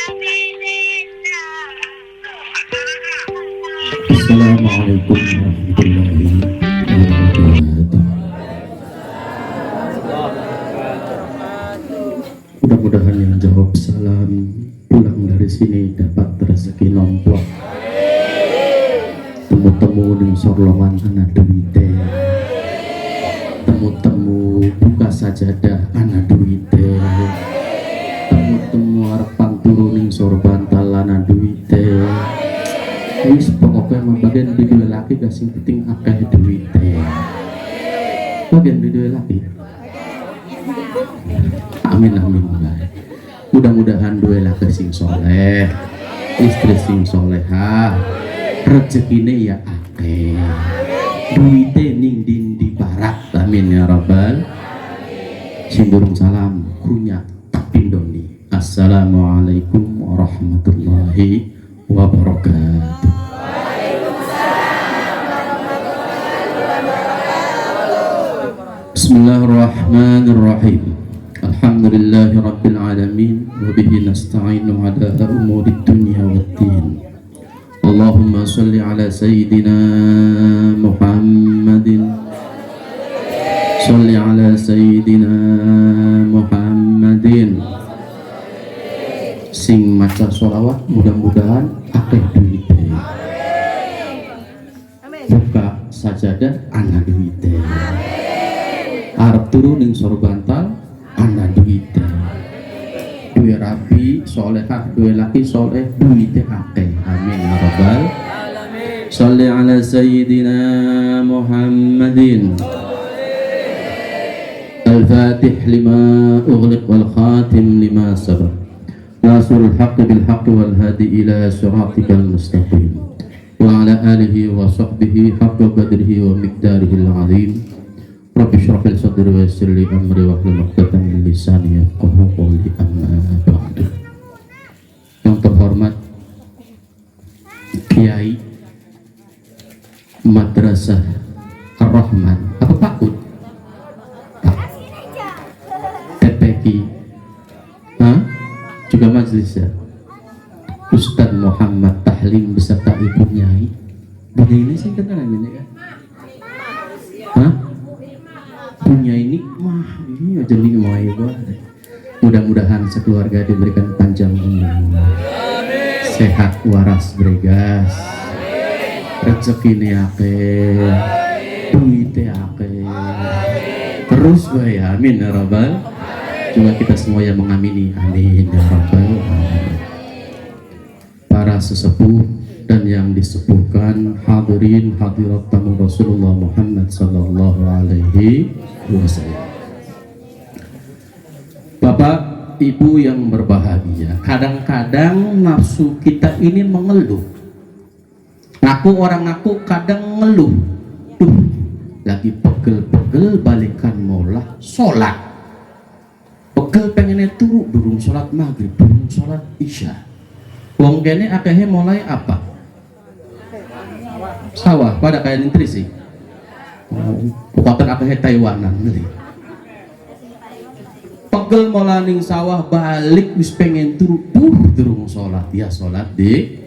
Assalamualaikum warahmatullahi wabarakatuh. Mudah-mudahan yang jawab salam pulang dari sini dapat rezeki nomplok. Temu-temu di sorlongan anak duite. Temu-temu buka sajadah anak duite. Temu-temu harapan turuning sorban talana duite. Wis pokoknya mah bagian di dua laki gak sing penting akeh duite. Bagian di dua laki. Amin amin. Mudah-mudahan dua laki sing soleh, istri sing soleha, rezekine ya akeh, duite ning dindi barak. Amin ya rabbal. Sing durung salam kunya tak pindoni. Assalamualaikum warahmatullahi wabarakatuh. Bismillahirrahmanirrahim. Alhamdulillahi rabbil alamin wa bihi nasta'inu ala umuri dunya waddin. Allahumma salli ala sayyidina Muhammadin. Salli ala sayyidina Muhammadin. Sing maca sholawat mudah-mudahan akeh duite. Buka sajadah ana duite. Arep turu ning sorbantal ana duite. Duwe rapi solehah, duwe laki soleh, duite akeh. Amin ya rabbal alamin. Shalli ala sayyidina Muhammadin. Al-Fatih lima ughliq wal khatim lima sabaq. Nasrul haqqi bil haqqi wal hadi ila siratikal mustaqim. Wa ala alihi wa sahbihi haqqa qadrihi wa miqdarihi al-azim. Rabbi shrah li sadri wa yassir li amri wa hlul 'uqdatam min lisani yafqahu qawli, amma ba'du. Yang terhormat Kiai Madrasah Ar-Rahman apa Pakut? TPQ juga majelis ya. Ustaz Muhammad Tahlim beserta Ibu Nyai. Bunya ini saya kenal ini kan? Punya ini mah ini aja nikmah ya. Mudah-mudahan sekeluarga diberikan panjang umur, sehat waras bergas, rezeki akeh, duit akeh, terus bae. Amin ya rabbal. Coba kita semua yang mengamini. Amin ya rabbal alamin. Para sesepuh dan yang disepuhkan, hadirin hadirat tamu Rasulullah Muhammad sallallahu alaihi wasallam. Bapak Ibu yang berbahagia, kadang-kadang nafsu kita ini mengeluh. Orang ngaku kadang ngeluh. Lagi pegel-pegel balikan molah sholat. Pegel pengennya turu durung sholat maghrib, durung sholat isya. Wong kene akhirnya mulai apa? Sawah pada kayak nutrisi. Kekuatan akhirnya Taiwanan beli. Pegel molaning sawah balik wis pengen turu durung sholat. Ya sholat di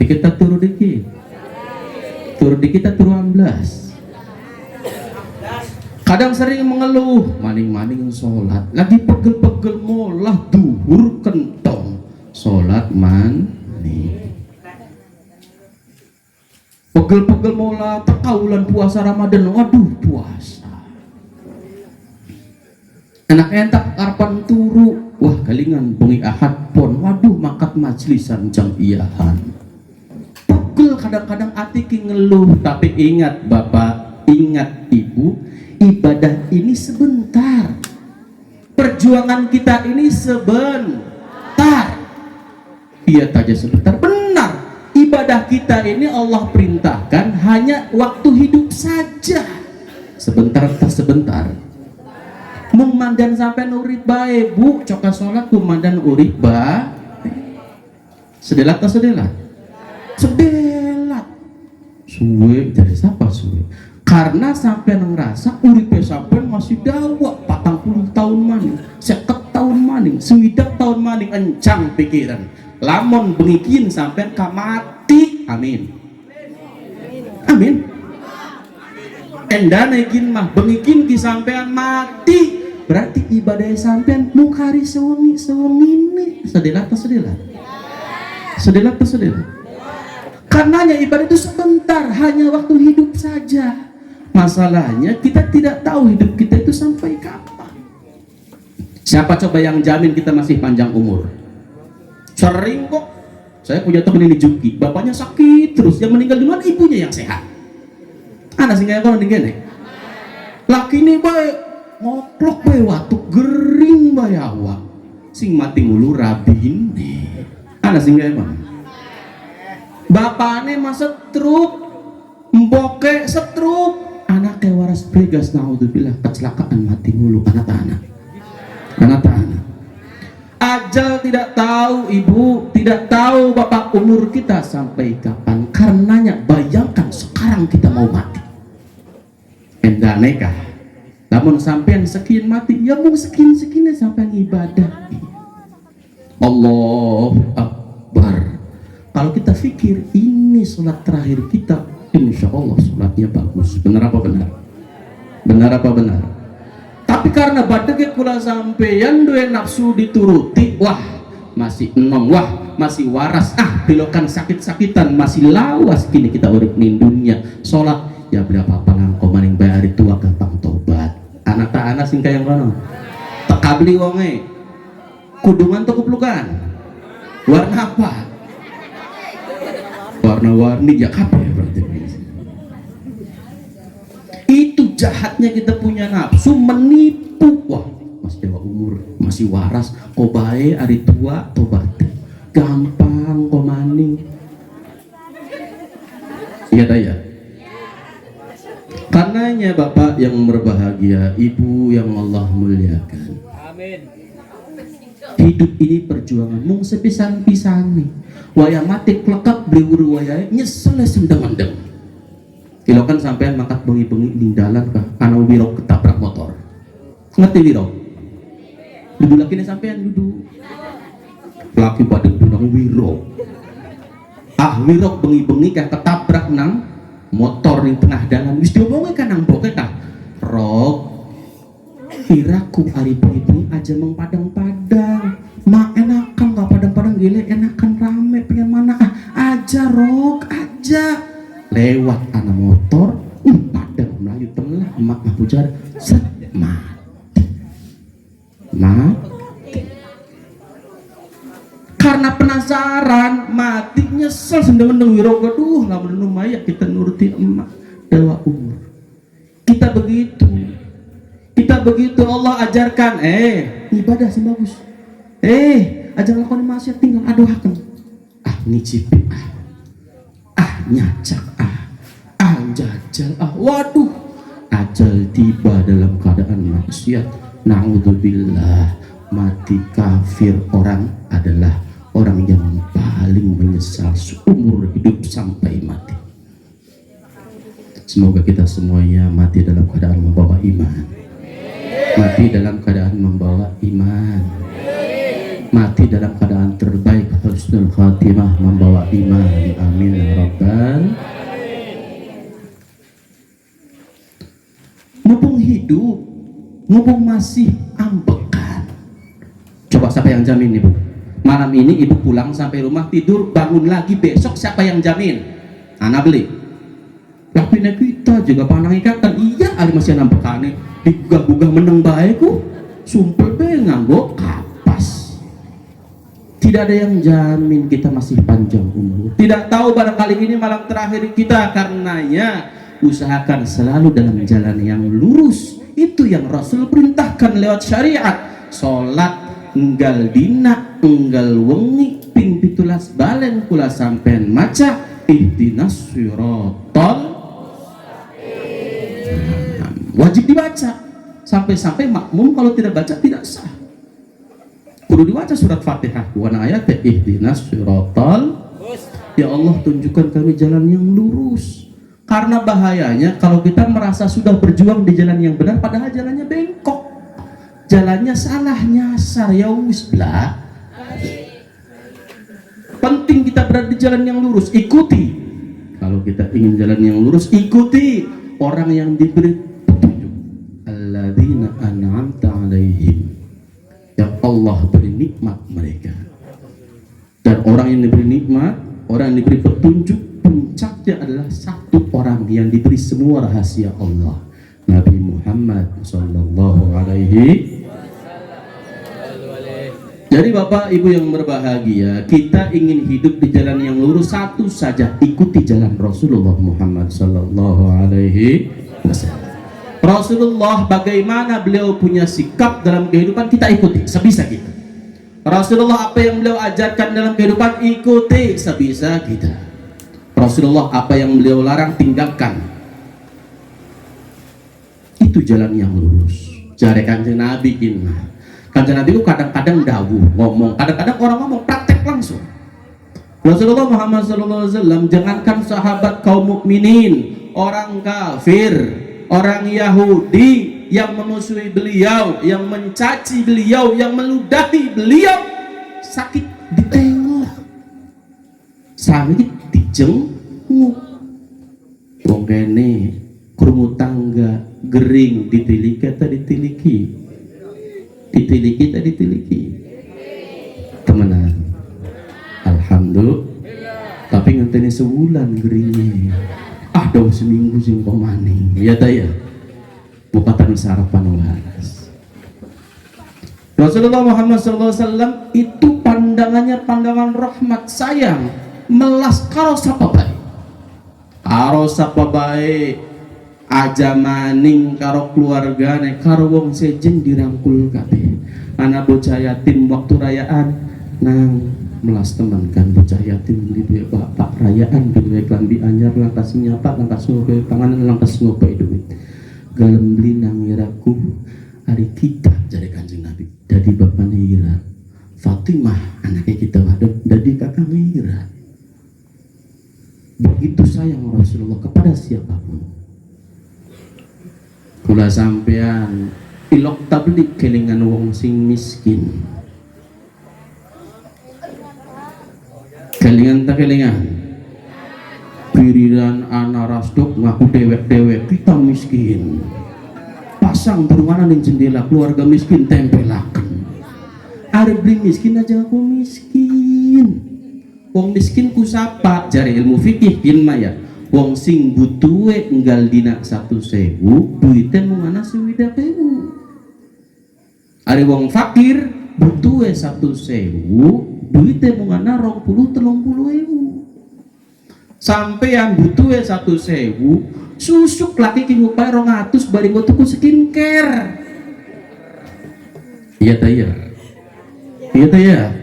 kita turu dikit. Turu dikit kita turu 12. Kadang sering mengeluh, maning-maning sholat, lagi pegel-pegel molah duhur kentong, sholat maning. Pegel-pegel molah tekaulan puasa Ramadan, waduh puasa. Anak entak arpan turu, wah kalingan bengi ahad pon, waduh makat majlisan jamiahan. Pegel kadang-kadang hati ki ngeluh, tapi ingat Bapak, ingat Ibu, ibadah ini sebentar. Perjuangan kita ini sebentar. Iya saja sebentar, benar. Ibadah kita ini Allah perintahkan hanya waktu hidup saja. Sebentar tak sebentar. Memandan sampai urip bae, Bu, coka sholat memandan urip bae. Sedelat tak sedelat? Sedelat. Suwe, jadi siapa suwe? karena sampean ngerasa uripe sampean masih dawa 40 tahun maning 50 tahun maning 90 tahun maning encang pikiran lamun bengikin sampean ka mati. Amin amin. Endane kin mah bengikin ki sampean mati berarti ibadah sampean mungkari sewengi ini sedelat atau sedelat sedelat atau sedelat. Karenanya ibadah itu sebentar, hanya waktu hidup saja. Masalahnya kita tidak tahu hidup kita itu sampai kapan. Siapa coba yang jamin kita masih panjang umur? Sering kok. Saya punya teman ini Juki, bapaknya sakit terus, yang meninggal duluan ibunya yang sehat. Anak sih kayak kalau gini. Laki ini baik, ngoplok bae watu gering bae awak. Sing mati mulu rabin. Anak sih kayak mana? Bapaknya mah setruk, mboke setruk, anaknya waras bregas, naudzubillah kecelakaan mati mulu, anak-anak. Ajal tidak tahu ibu, tidak tahu bapak umur kita sampai kapan. Karenanya bayangkan sekarang kita mau mati. Endanekah? Namun sampean sekian mati, ya mau sekian sampean ibadah. Allahu Akbar. Kalau kita pikir ini sholat terakhir kita, insya Allah sholatnya bagus. Benar apa benar? Benar apa benar? Tapi karena badege kula sampeyan duwe nafsu dituruti, wah masih enom, wah masih waras, belokan sakit-sakitan, masih lawas kini kita urip ning dunia. Sholat ya berapa palangko maning bayari tua gampang tobat. Anak tak anak sing kaya ngono. Tekabli wonge. Kudungan tuh kuplukan. Warna apa? Warna-warni ya kabeh berarti. Itu jahatnya kita punya nafsu menipu. Wah, masih dewa umur, masih waras, kok bae ari tua tobat. Gampang kok maning. Iya tak ya? Karenanya Bapak yang berbahagia, Ibu yang Allah muliakan. Amin. Hidup ini perjuangan mung sepisan-pisan nih. Waya mati klekap beli waya nyesel sendeng-endeng. Kilo kan sampean mangkat bengi-bengi di dalan kah ana wirok ketabrak motor. Ngerti wirok? Duduk lagi nih sampean duduk. Laki pada duduk wirok. Wirok bengi-bengi kah ketabrak nang motor di tengah dalan. Wis diomongke kan nang boke kah? Rok kiraku hari bengi aja mengpadang-padang. Mak enakan gak padang-padang gile, enakan rame, pengen mana aja rok aja. Lewat anak motor, padang Melayu tengah, mak pujar, set mati. Karena penasaran, mati nyesel sendeng-sendeng wirok, aduh nggak menenun maya kita nuruti emak dewa umur. Kita begitu Allah ajarkan, ibadah sih bagus. Ajar lakoni maksiat tinggal adohaken. Nyicipin, nyacak, jajal, waduh, ajal tiba dalam keadaan maksiat. Naudzubillah, mati kafir orang adalah orang yang paling menyesal seumur hidup sampai mati. Semoga kita semuanya mati dalam keadaan membawa iman. Mati dalam keadaan membawa iman. Mati dalam keadaan terbaik, husnul khatimah, membawa iman. Amin ya rabbal. Mumpung hidup, mumpung masih ambekan. Coba siapa yang jamin ibu? Malam ini ibu pulang sampai rumah tidur, bangun lagi besok siapa yang jamin? Anak beli. Lapine kita juga panang ikatan. Iya, ali masih nampekane digugah-gugah meneng baeku. Sumpel be nganggo kapas. Tidak ada yang jamin kita masih panjang umur. Tidak tahu barangkali ini malam terakhir kita. Karenanya usahakan selalu dalam jalan yang lurus. Itu yang Rasul perintahkan lewat syariat. Sholat enggal dina, enggal wengi, ping pitulas balen kula sampean maca ihdinas siratal. Wajib dibaca. Sampai-sampai makmum kalau tidak baca tidak sah. Kudu dibaca surat Fatihah. Wana ayat ihdinas siratal. Ya Allah tunjukkan kami jalan yang lurus. Karena bahayanya kalau kita merasa sudah berjuang di jalan yang benar padahal jalannya bengkok, jalannya salah nyasar, ya wis blah. Penting kita berada di jalan yang lurus, ikuti. Kalau kita ingin jalan yang lurus, ikuti orang yang diberi petunjuk. Alladzina an'amta 'alaihim, yang Allah beri nikmat mereka. Dan orang yang diberi nikmat, orang yang diberi petunjuk, puncaknya adalah satu orang yang diberi semua rahasia Allah, Nabi Muhammad sallallahu alaihi. Jadi Bapak Ibu yang berbahagia, kita ingin hidup di jalan yang lurus, satu saja, ikuti jalan Rasulullah Muhammad sallallahu alaihi wasallam. Rasulullah bagaimana beliau punya sikap dalam kehidupan, kita ikuti sebisa kita. Rasulullah apa yang beliau ajarkan dalam kehidupan, ikuti sebisa kita. Rasulullah apa yang beliau larang, tinggalkan. Itu jalan yang lurus. Jare Kanjeng Nabi inna. Kanjeng Nabi itu kadang-kadang dawuh ngomong, kadang-kadang orang ngomong, praktek langsung. Rasulullah Muhammad SAW, jangankan sahabat kaum mukminin, orang kafir, orang Yahudi yang memusuhi beliau, yang mencaci beliau, yang meludahi beliau, sakit ditengok, sakit dijenguk. Wong kene krungu tangga gering ditiliki atau ditiliki? Ditiliki tak ditiliki? Temenan. Alhamdulillah. Tapi ngenteni sebulan geringnya. Daw seminggu sing pemaning. Ya ta ya. Bukatan sarapan waras. Rasulullah Muhammad SAW itu pandangannya pandangan rahmat, sayang, melas karo sapa bae. Karo sapa bae aja maning karo keluargane, karo wong sejen dirangkul kabeh. Anak bocah yatim waktu rayaan nang melas teman kan bocah yatim beli duit bapak rayaan duit klambi anyar langkas nyapa langkas ngope panganan langkas ngope duit galem beli nang iraku hari kita jadi Kanjeng Nabi jadi bapaknya Ira Fatimah anaknya kita waduh jadi kakak Ira. Begitu sayang Rasulullah kepada siapapun. Kula sampean ilok tablik kelingan wong sing miskin. Kelingan tak kelingan. Piriran anak rasdok ngaku dewek-dewek kita miskin. Pasang berunganan di jendela keluarga miskin tempelakan. Arep beli miskin aja aku miskin. Wong miskin ku sapa jari ilmu fikih kin maya. Wong sing butuhe enggal dina 1.000 duite mungana 20.000. Ari wong fakir butuhe 1.000 duite mungana 20-30.000. Sampean butuhe 1.000 susuk lagi ki ngupae 200 bari nggo tuku skincare. Iya ta ya. Iya ta ya.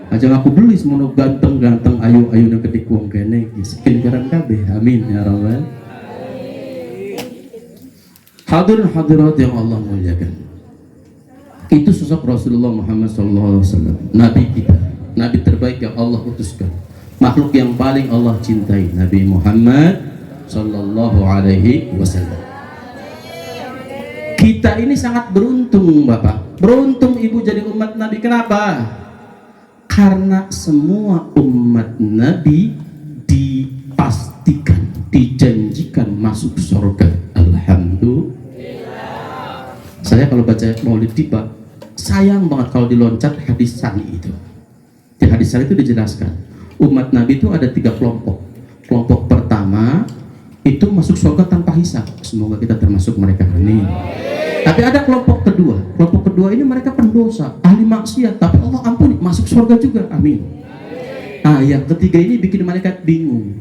Aja aku beli semono ganteng-ganteng ayu-ayu nang ketik wong kene skincarean kabeh. Amin ya rabbal. Hadirin hadirat yang Allah muliakan. Itu sosok Rasulullah Muhammad SAW, Nabi kita, Nabi terbaik yang Allah utuskan, makhluk yang paling Allah cintai, Nabi Muhammad Sallallahu Alaihi Wasallam. Kita ini sangat beruntung Bapak, beruntung Ibu jadi umat Nabi. Kenapa? Karena semua umat Nabi dipastikan, dijanjikan masuk surga. Alhamdulillah. Saya kalau baca Maulid tiba, sayang banget kalau diloncat hadis sani itu. Di hadis sani itu dijelaskan, umat Nabi itu ada 3 kelompok. Kelompok pertama itu masuk surga tanpa hisab. Semoga kita termasuk mereka. Amin. Tapi ada kelompok kedua. Kelompok kedua ini mereka pendosa, ahli maksiat, tapi Allah ampuni, masuk surga juga. Amin. Yang ketiga ini bikin malaikat bingung.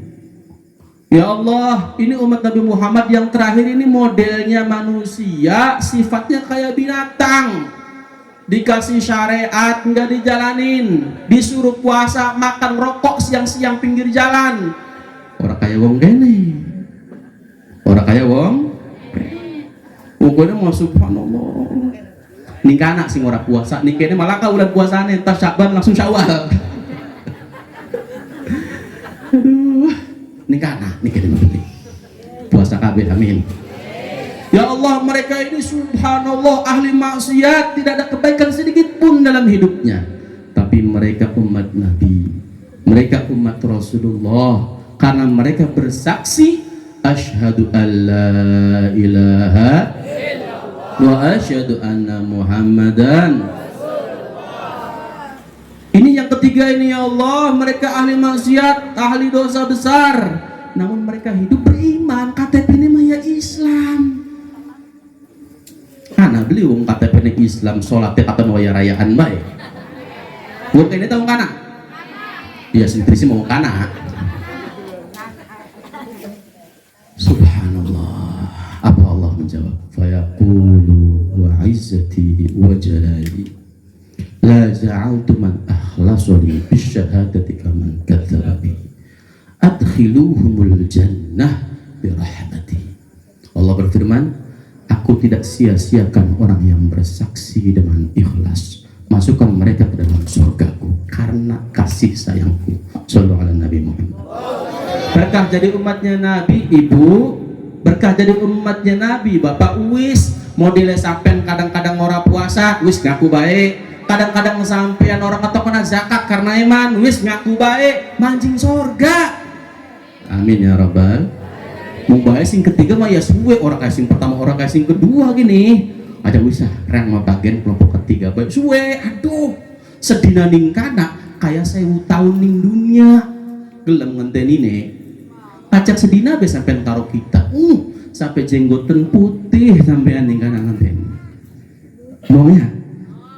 Ya Allah, ini umat Nabi Muhammad yang terakhir ini modelnya manusia, sifatnya kayak binatang. Dikasih syariat nggak dijalanin, disuruh puasa, makan rokok siang-siang pinggir jalan. Orang kayak wong gini, orang kayak wong pokoknya mau subhanallah. Nikana sing ora puasa, nikene malah ka udah puasane tas Syakban langsung Syawal. Aduh, nikana mah penting. puasa kabeh, amin. Ya Allah, mereka ini subhanallah ahli maksiat, tidak ada kebaikan sedikit pun dalam hidupnya, tapi mereka umat Nabi, mereka umat Rasulullah, karena mereka bersaksi asyhadu alla ilaha wa asyhadu anna Muhammadan. Ini yang ketiga ini, ya Allah, mereka ahli maksiat, ahli dosa besar, namun mereka hidup beriman. KTP ini mah ya Islam. Karena beli wong KTP ini Islam, sholatnya kata mau ya rayaan baik. Wong ini tahu kana? Iya sendiri sih mau kana. Subhanallah. Apa Allah menjawab? Fayaqulu wa izzati wa jalali la ja'altu man akhlasani bisyahadati kaman kadzdzaba bi adkhiluhumul jannah bi rahmati. Allah berfirman, aku tidak sia-siakan orang yang bersaksi dengan ikhlas, masukkan mereka ke dalam surgaku karena kasih sayangku. Shallallahu ala Nabi Muhammad. Berkah jadi umatnya Nabi, ibu, berkah jadi umatnya Nabi, bapak wis modele sampean kadang-kadang ora puasa wis ngaku baik, kadang-kadang sampean orang atau kena zakat karena iman wis ngaku baik, mancing surga. Amin ya rabbal. Mau bahas sing ketiga mah ya suwe, orang kasing pertama, orang kasing kedua gini aja bisa rang mau bagian kelompok ketiga baik suwe. Aduh sedina ning kana kayak 1000 tahun ning dunia gelem ngenteni nih pajak sedina be sampai karo kita sampai jenggoten putih sampai ning kana ngenteni mau ya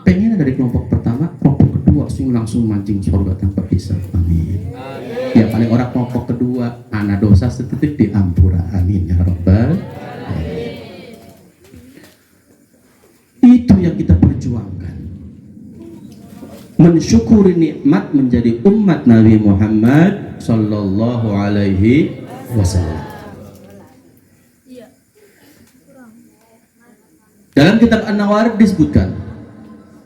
pengen dari kelompok pertama, kelompok kedua sing langsung mancing surga tanpa hisab. Amin. Ya paling orang kelompok kedua anak dosa setitik diampura, amin ya rabbal alamin. Itu yang kita perjuangkan, mensyukuri nikmat menjadi umat Nabi Muhammad sallallahu alaihi wasallam. Dalam kitab An-Nawair disebutkan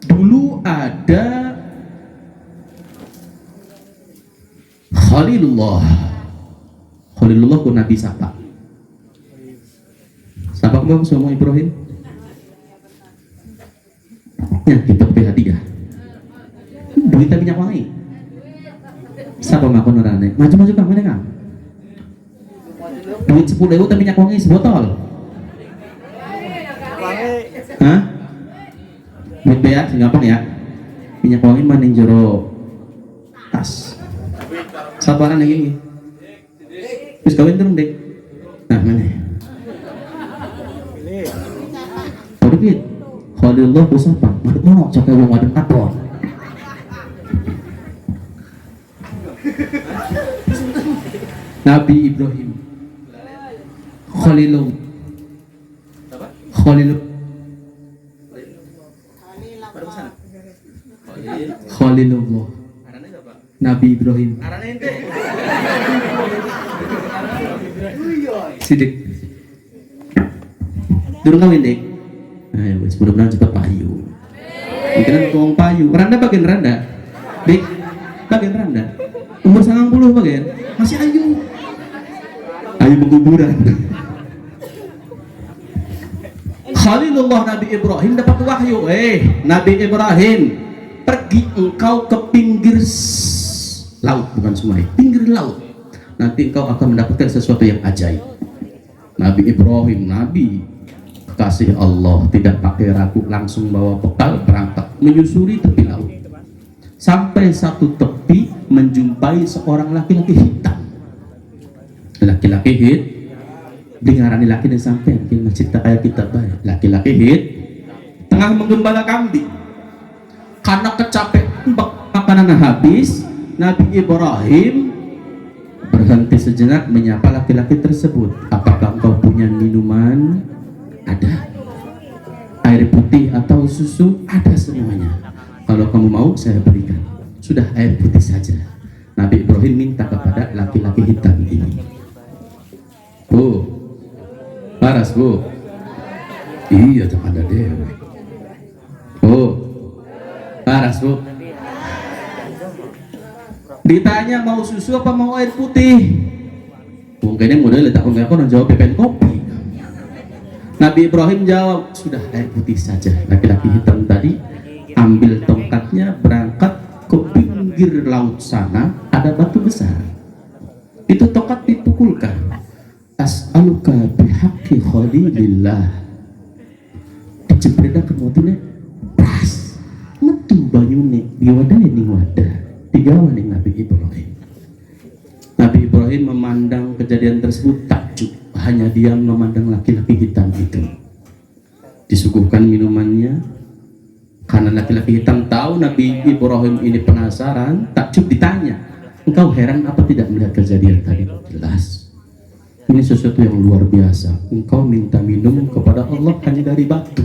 dulu ada Khalilullah ku Nabi siapa? Siapa kamu semua Ibrahim? Ya kita PH3 duitnya minyak wangi. Siapa ngaku nerane? Maju-maju kamu nih kan? Duit 10.000 tapi minyak wangi sebotol. Hah? Duit beak gampang ya? Minyak wangi maning jero tas. Sabaran lagi ini. Terus kawin terus dek. Nah mana? Dikit. Khalilullah ku sapa? Madep mono cak wong madep katon. Nabi Ibrahim. Khalilullah. Khalilullah. Nabi Ibrahim. Sidik. Durung kawin dek. Ayo, mudah-mudahan cepat payu. Mungkin tuang payu. Randa bagian randa. Dek, bagian randa. Umur 90 bagian. Masih ayu. Ayu pengkuburan. Khalilullah Nabi Ibrahim dapat wahyu. Nabi Ibrahim, pergi engkau ke pinggir laut, bukan sungai, pinggir laut. Nanti engkau akan mendapatkan sesuatu yang ajaib. Nabi Ibrahim, Nabi kekasih Allah, tidak pakai ragu, langsung bawa bekal berangkat menyusuri tepi laut. Sampai satu tepi menjumpai seorang laki-laki hitam. Laki-laki hitam, dengarani laki dan sampai mungkin masjid tak kayak kita bayar. Laki-laki hitam tengah menggembala kambing. Karena kecapean makanan habis, Nabi Ibrahim berhenti sejenak menyapa laki-laki tersebut. Apakah engkau punya minuman? Ada. Air putih atau susu? Ada semuanya. Kalau kamu mau saya berikan. Sudah air putih saja. Nabi Ibrahim minta kepada laki-laki hitam ini. Bu, paras bu. Iya jangan ada dewe. Bu, paras bu. Ditanya mau susu apa mau air putih? Wong kene model tak aku nang jawab pepen kopi. Nabi Ibrahim jawab, sudah air putih saja. Laki-laki hitam tadi ambil tongkatnya, berangkat ke pinggir laut sana, ada batu besar. Itu tongkat dipukulkan. As'aluka bihaqqi khalilillah. Dijepredakan watune pras. Metu banyune diwadai ning wadah. Digawa ning Nabi Ibrahim. Nabi Ibrahim memandang kejadian tersebut takjub, hanya diam memandang laki-laki hitam itu. Disuguhkan minumannya, karena laki-laki hitam tahu Nabi Ibrahim ini penasaran, takjub ditanya, engkau heran apa tidak melihat kejadian tadi? Jelas, ini sesuatu yang luar biasa. Engkau minta minum kepada Allah hanya dari batu,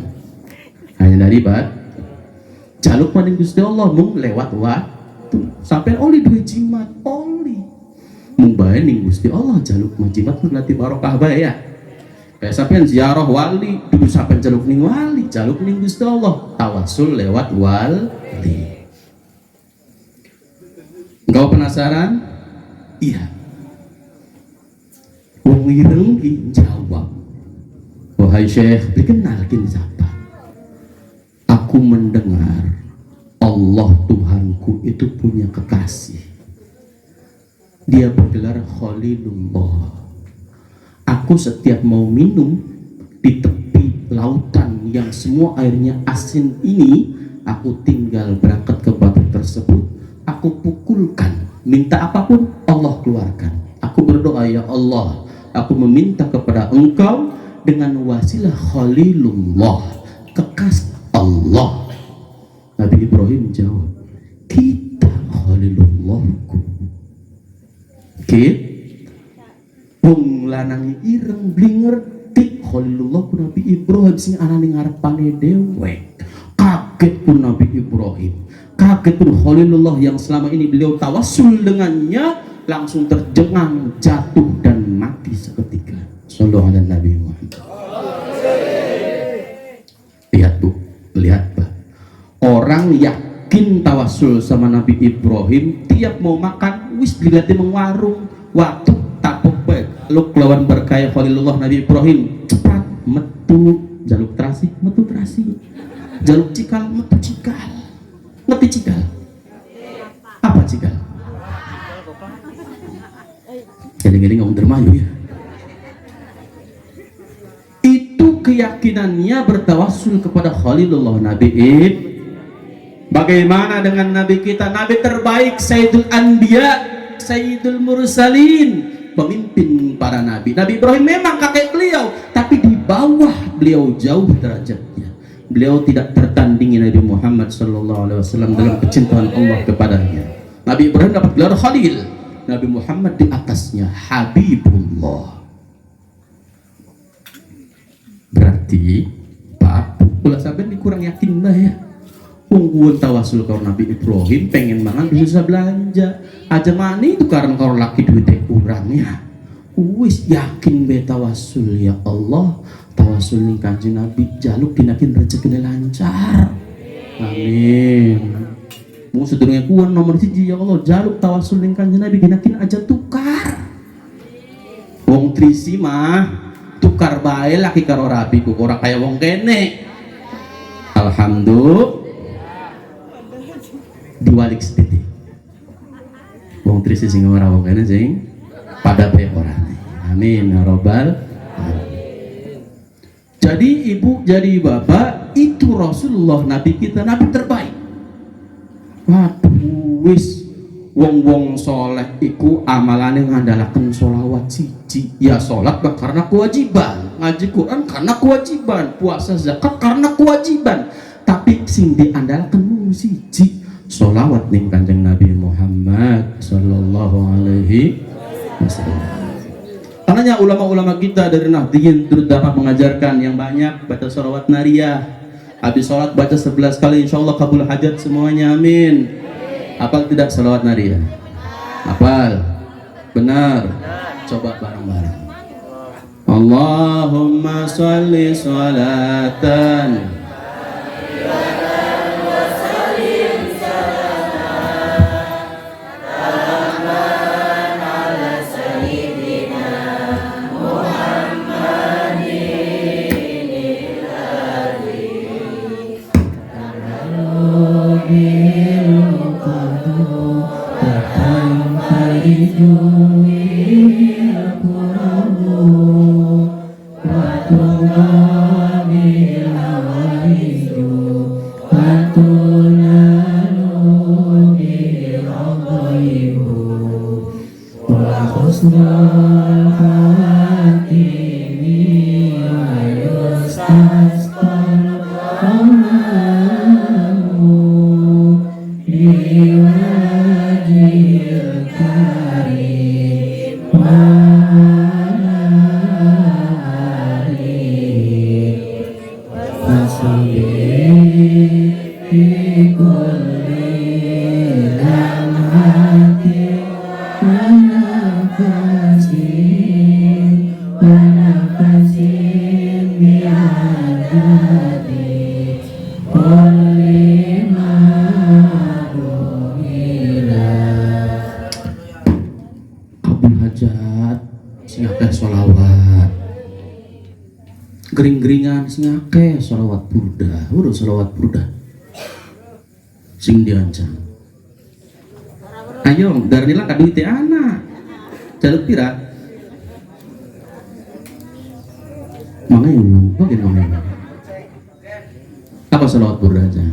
hanya dari batu. Jaluk maning Gusti Allah mung lewat waktu sampai oli dua jimat oli. Mumbai ning Gusti Allah jaluk majimat berarti barokah bae ya. Kayak sampean ziarah wali, dulu sampean jaluk ning wali, jaluk ning Gusti Allah, tawasul lewat wali. Engkau penasaran? Iya. Wong ireng ki jawab, wahai Syekh, dikenalkin siapa? Aku mendengar Allah Tuhanku itu punya kekasih. Dia bergelar Khalilullah. Aku setiap mau minum di tepi lautan yang semua airnya asin ini, aku tinggal berangkat ke batu tersebut, aku pukulkan, minta apapun Allah keluarkan. Aku berdoa, ya Allah, aku meminta kepada Engkau dengan wasilah Khalilullah, kekasih Allah. Nabi Ibrahim jawab, kita Khalilullahku. Wong lanang ireng blinger tik Khalilullah ku Nabi Ibrahim sing anane ngarepane dewek. Kaget pun Nabi Ibrahim, kaget pun Khalilullah yang selama ini beliau tawassul dengannya, langsung terjengang, jatuh dan mati seketika. Sallallahu alaihi Nabi Muhammad. Lihat Bu, lihat Pak. Orang yakin tawassul sama Nabi Ibrahim, tiap mau makan wis dilati mengwarung, waktu tapuk baik lu kelawan berkaya Khalilullah Nabi Ibrahim, cepat metu jaluk terasi, metu terasi, jaluk cikal, metu cikal. Ngerti cikal? Apa cikal? Jadi-jadi ngomong dermayu ya. Itu keyakinannya bertawassul kepada Khalilullah Nabi Ibrahim. Bagaimana dengan Nabi kita, Nabi terbaik, Sayyidul Anbiya, Sayyidul Mursalin, pemimpin para Nabi. Nabi Ibrahim memang kakek beliau, tapi di bawah beliau jauh derajatnya. Beliau tidak tertandingi Nabi Muhammad SAW dalam kecintaan Allah kepadanya. Nabi Ibrahim dapat gelar Khalil, Nabi Muhammad di atasnya Habibullah. Berarti Pak, ulah sampai dikurang yakin lah ya. Ungguan tawasul kau Nabi Ibrahim pengen mangan bisa belanja aja mani itu karena kau laki duitnya kurangnya. Wis yakin be tawasul, ya Allah, tawasul ning Kanjeng Nabi jaluk dinakin rezekine lancar. Amin. Mau sedurunge kuat nomor 1 ya Allah, jaluk tawasul ning Kanjeng Nabi dinakin aja tukar. Wong trisi mah tukar bae laki karo rabi ku ora kaya wong kene. Alhamdulillah. Diwalik sedikit wong trisi sing ora wong kene sing pada pe ora. Amin ya robbal alamin. Jadi ibu, jadi bapak, itu Rasulullah Nabi kita, Nabi terbaik. Waduh wis wong-wong soleh iku amalane ngandalaken sholawat siji. Ya sholat karena kewajiban, ngaji Quran karena kewajiban, puasa zakat karena kewajiban, tapi sing diandalkan mung siji, sholawat ning Kanjeng Nabi Muhammad sallallahu alaihi wasallam. Karenanya ulama-ulama kita dari Nahdliyin terus dapat mengajarkan yang banyak baca sholawat nariyah. Habis sholat baca 11 kali, insya Allah kabul hajat semuanya, amin. Hafal tidak sholawat nariyah? Hafal? Benar? Coba bareng-bareng. Allahumma sholli sholatan Kabul hajat sing akeh sholawat, gering-geringan sing akeh sholawat burdah, udah sholawat burdah sing diancam. Ayo darnila kaduit teh anak jaluk pira mangayu bagaimana apa sholawat burdah aja.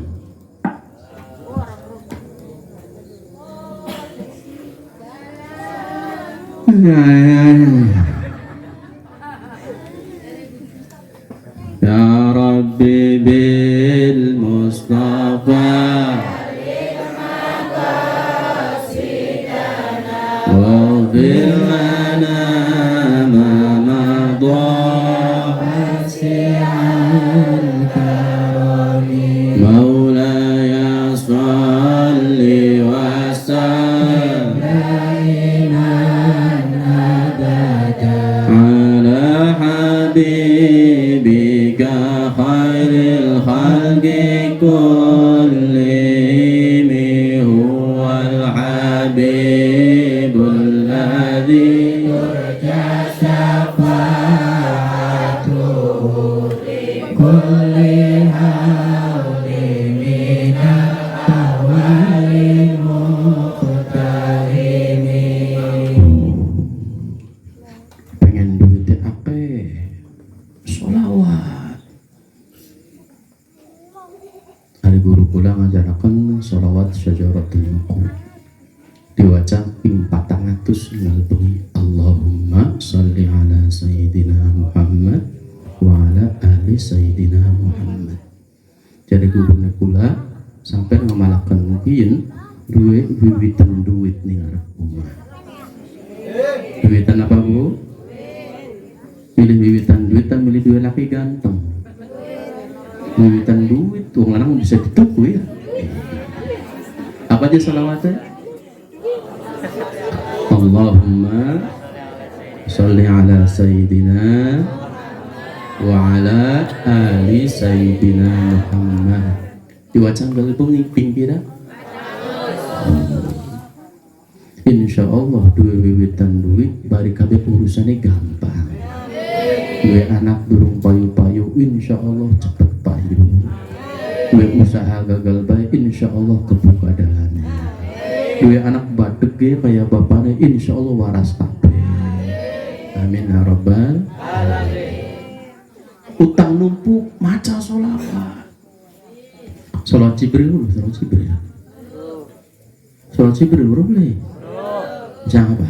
Ya Rabbi bil Mustafa waghfir lana ma madha Maulaya salli wa sallim ala habibika khairil khalqi kullihim huwal habibul ladzi yurja syafa'atuhu kulli hawli minal awalil muqtahimin. Pengen duitnya apa? Sholawat. Ada guru kula ngajarakan sholawat syajaratul maqul. Diwaca ping 400 ngalbengi Allahumma sholli ala sayyidina Muhammad wa ala ali sayyidina Muhammad. Jadi guru kula sampai ngamalakan piyen duwe wiwitan duit ning arep omah. Wiwitan apa Bu? Milih wiwitan duit atau milih duit laki ganteng? Wiwitan duit tuh lanang bisa dituku ya. Apa aja salawatnya? Allahumma sholli ala sayyidina wa ala ali sayyidina Muhammad. Diwaca galipung ning ping pira? Insya Allah dua wiwitan duit bari kabeh urusannya gampang. Dua anak durung payu-payu insya Allah cepet payu. Dua usaha gagal baik insya Allah kebuka dahannya. Dua anak badege kayak bapaknya insya Allah waras kabeh. Amin ya rabbal alamin. Utang numpuk maca sholawat. Sholat Jibril, sholat Jibril. Sholat Jibril boleh. Jangan apa?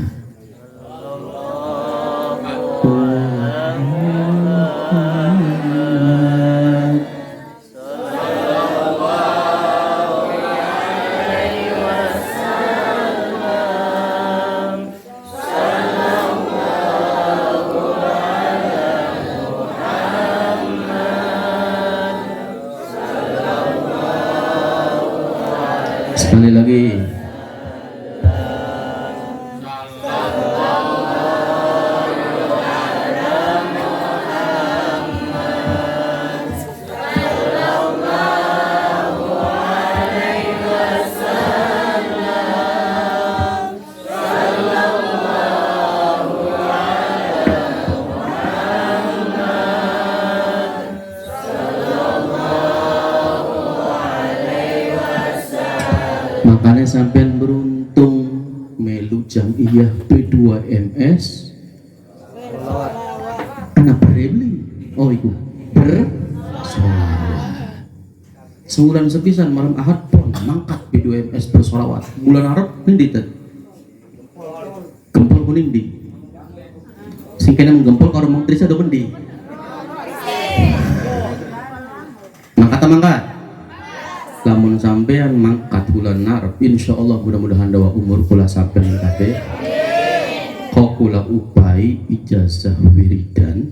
Sekali lagi. Makanya Jamiyah P2MS anak berebli oh itu bersolawat sebulan sepisan malam ahad pon mangkat P2MS bersolawat bulan Arab ini gempol kuning di sing kena menggempol kalau mau trisa do bendi mangkat lamun sampean mangkat bulan Arab insyaallah mudah-mudahan dawa umur kula sampean kabeh kok kula upai ijazah wiridan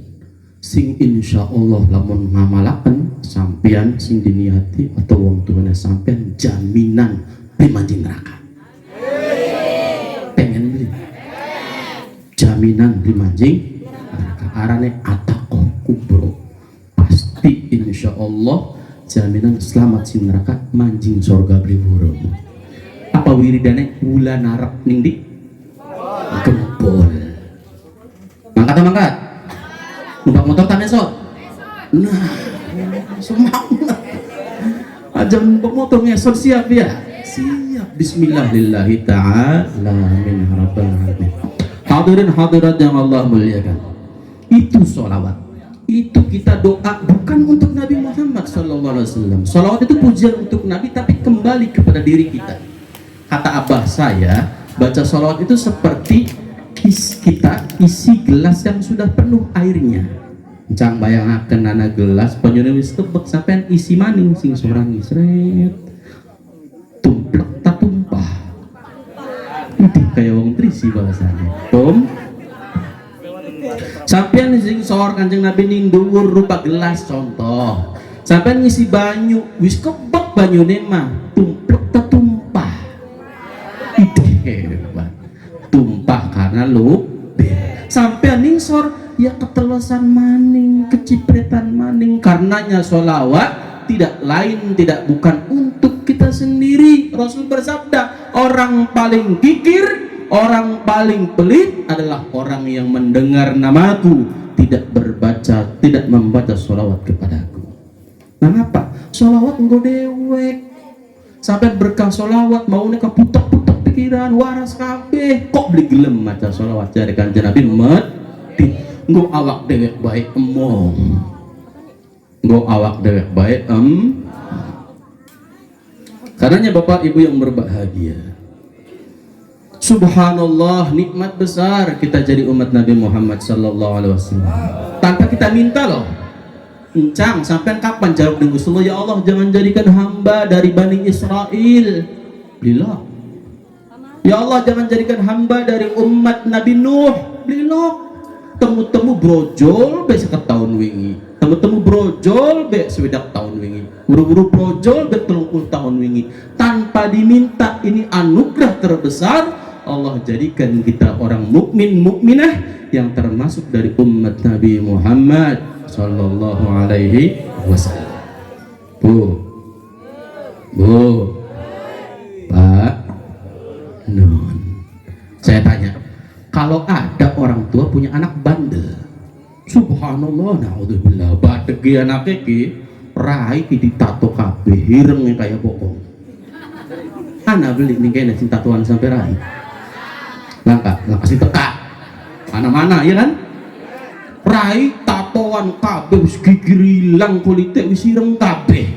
sing insyaallah lamun ngamalaken sampean sing diniati atau wong tuane sampean jaminan dimanjing neraka pengen beli jaminan dimanjing neraka arane ataqoh kubro pasti insyaallah jaminan selamat sing neraka manjing surga briburu apa wiridane bulan Arab ning di gempol mangkat numpak motor tak esok nah semangat aja numpak motor ngesot siap ya siap bismillahirrahmanirrahim ta'ala min harapan alamin hadirin hadirat yang Allah muliakan itu sholawat itu kita doa bukan untuk Nabi Muhammad SAW. Sholawat itu pujian untuk Nabi tapi kembali kepada diri kita. Kata abah saya baca sholawat itu seperti kita isi gelas yang sudah penuh airnya cang bayangaken nana gelas penyune wis tebek sampean isi maning sing sorangi sret tumplek tak tumpah itu kayak wong trisi bahasanya sampean sing sor Kanjeng Nabi ning dhuwur rupa gelas contoh sampean ngisi banyu wis kebek banyune mah tumplek tak tumpah itu hebat tumpah karena luber sampean ning sor ya ketelosan maning kecipretan maning karenanya sholawat tidak lain tidak bukan untuk kita sendiri. Rasul bersabda orang paling kikir orang paling pelit adalah orang yang mendengar namaku tidak membaca sholawat kepadaku. Mengapa? Sholawat engko dewek sampai berkah sholawat mau nih keputok-putok pikiran waras kabeh kok beli gelem maca sholawat jare Kanjeng Nabi mati nggo awak dewek baik emong nggo awak dewek baik karenanya Bapak Ibu yang berbahagia subhanallah nikmat besar kita jadi umat Nabi Muhammad sallallahu alaihi wasallam tanpa kita minta loh encang sampai kapan jawab dengan Rasulullah ya Allah jangan jadikan hamba dari Bani Israel lillah ya Allah jangan jadikan hamba dari umat Nabi Nuh lillah temu-temu brojol be 50 tahun wingi temu-temu brojol be 20 tahun wingi buru-buru brojol be 30 tahun wingi tanpa diminta ini anugerah terbesar Allah jadikan kita orang mukmin mukminah yang termasuk dari umat Nabi Muhammad sallallahu alaihi wasallam. Bu Pak Nun saya tanya kalau ada orang tua punya anak bandel subhanallah naudzubillah badegi anaknya ki rai ki ditato kabeh hirengnya kayak bokong ana beli nih kayaknya cinta tatuan sampai rai langkah kasih teka mana-mana ya kan rai tatoan kabeh wis gigir ilang kulite wis ireng kabeh